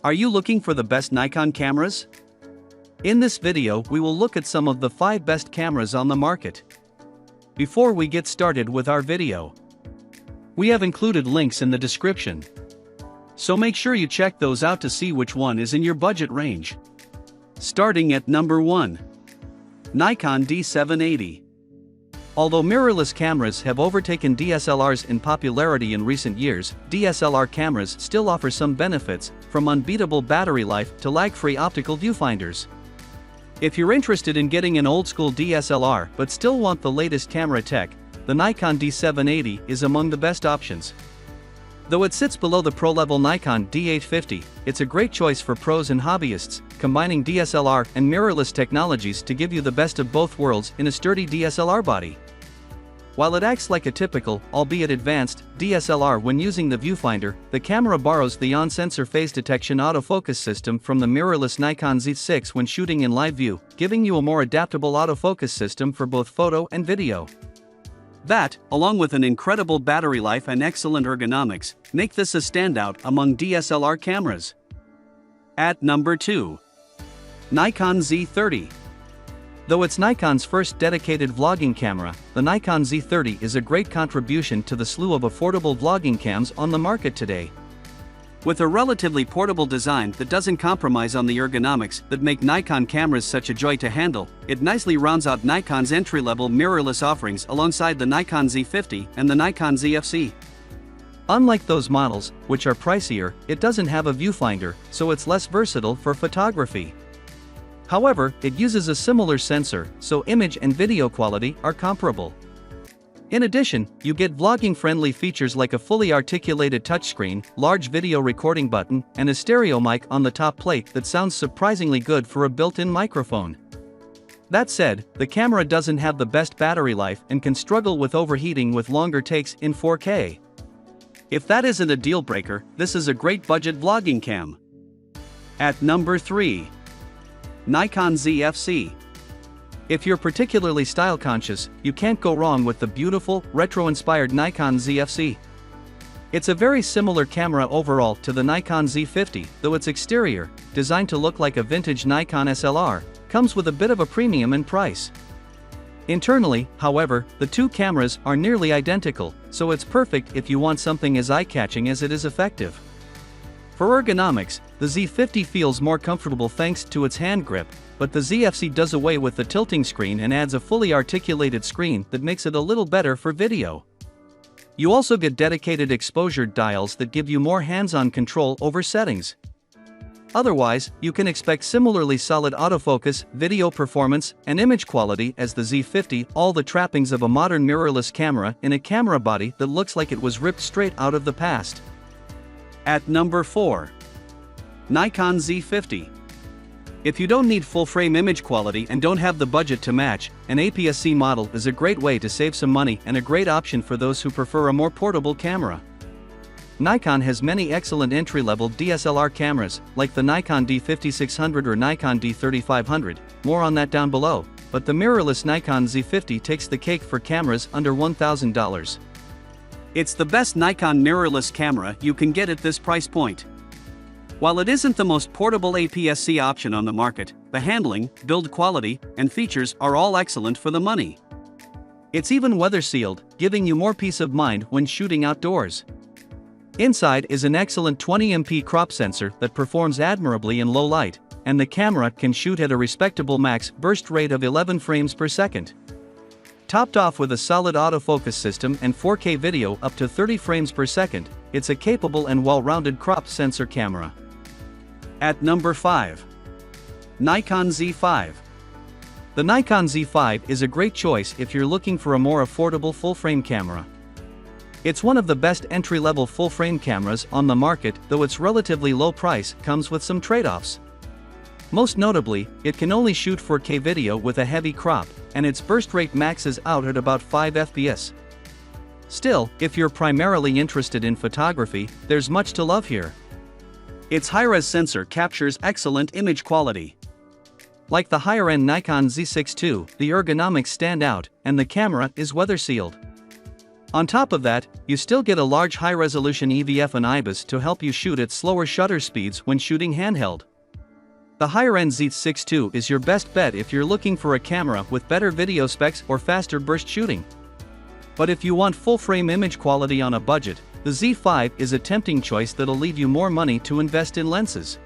Are you looking for the best Nikon cameras? In this video, we will look at some of the 5 best cameras on the market. Before we get started with our video, we have included links in the description, so make sure you check those out to see which one is in your budget range. Starting at number 1. Nikon D780. Although mirrorless cameras have overtaken DSLRs in popularity in recent years, DSLR cameras still offer some benefits, from unbeatable battery life to lag-free optical viewfinders. If you're interested in getting an old-school DSLR but still want the latest camera tech, the Nikon D780 is among the best options. Though it sits below the pro-level Nikon D850, it's a great choice for pros and hobbyists, combining DSLR and mirrorless technologies to give you the best of both worlds in a sturdy DSLR body. While it acts like a typical, albeit advanced, DSLR when using the viewfinder, the camera borrows the on-sensor phase detection autofocus system from the mirrorless Nikon Z6 when shooting in live view, giving you a more adaptable autofocus system for both photo and video. That, along with an incredible battery life and excellent ergonomics, make this a standout among DSLR cameras. At number 2. Nikon Z30. Though it's Nikon's first dedicated vlogging camera, the Nikon Z30 is a great contribution to the slew of affordable vlogging cams on the market today. With a relatively portable design that doesn't compromise on the ergonomics that make Nikon cameras such a joy to handle, it nicely rounds out Nikon's entry-level mirrorless offerings alongside the Nikon Z50 and the Nikon ZFC. Unlike those models, which are pricier, it doesn't have a viewfinder, so it's less versatile for photography. However, it uses a similar sensor, so image and video quality are comparable. In addition, you get vlogging-friendly features like a fully articulated touchscreen, large video recording button, and a stereo mic on the top plate that sounds surprisingly good for a built-in microphone. That said, the camera doesn't have the best battery life and can struggle with overheating with longer takes in 4K. If that isn't a deal-breaker, this is a great budget vlogging cam. At number 3. Nikon ZFC. If you're particularly style-conscious, you can't go wrong with the beautiful, retro-inspired Nikon ZFC. It's a very similar camera overall to the Nikon Z50, though its exterior, designed to look like a vintage Nikon SLR, comes with a bit of a premium in price. Internally, however, the two cameras are nearly identical, so it's perfect if you want something as eye-catching as it is effective. For ergonomics, the Z50 feels more comfortable thanks to its hand grip, but the ZFC does away with the tilting screen and adds a fully articulated screen that makes it a little better for video. You also get dedicated exposure dials that give you more hands-on control over settings. Otherwise, you can expect similarly solid autofocus, video performance, and image quality as the Z50, all the trappings of a modern mirrorless camera in a camera body that looks like it was ripped straight out of the past. At number 4. Nikon Z50. If you don't need full-frame image quality and don't have the budget to match, an APS-C model is a great way to save some money and a great option for those who prefer a more portable camera. Nikon has many excellent entry-level DSLR cameras, like the Nikon D5600 or Nikon D3500, more on that down below, but the mirrorless Nikon Z50 takes the cake for cameras under $1,000. It's the best Nikon mirrorless camera you can get at this price point. While it isn't the most portable APS-C option on the market, the handling, build quality, and features are all excellent for the money. It's even weather-sealed, giving you more peace of mind when shooting outdoors. Inside is an excellent 20MP crop sensor that performs admirably in low light, and the camera can shoot at a respectable max burst rate of 11 frames per second. Topped off with a solid autofocus system and 4K video up to 30 frames per second, it's a capable and well-rounded crop sensor camera. At number 5. Nikon Z5. The Nikon Z5 is a great choice if you're looking for a more affordable full-frame camera. It's one of the best entry-level full-frame cameras on the market, though its relatively low price comes with some trade-offs. Most notably, it can only shoot 4K video with a heavy crop, and its burst rate maxes out at about 5 FPS. Still, if you're primarily interested in photography, there's much to love here. Its high-res sensor captures excellent image quality. Like the higher-end Nikon Z6 II, the ergonomics stand out, and the camera is weather-sealed. On top of that, you still get a large high-resolution EVF and IBIS to help you shoot at slower shutter speeds when shooting handheld. The higher-end Z6 II is your best bet if you're looking for a camera with better video specs or faster burst shooting. But if you want full-frame image quality on a budget, the Z5 is a tempting choice that'll leave you more money to invest in lenses.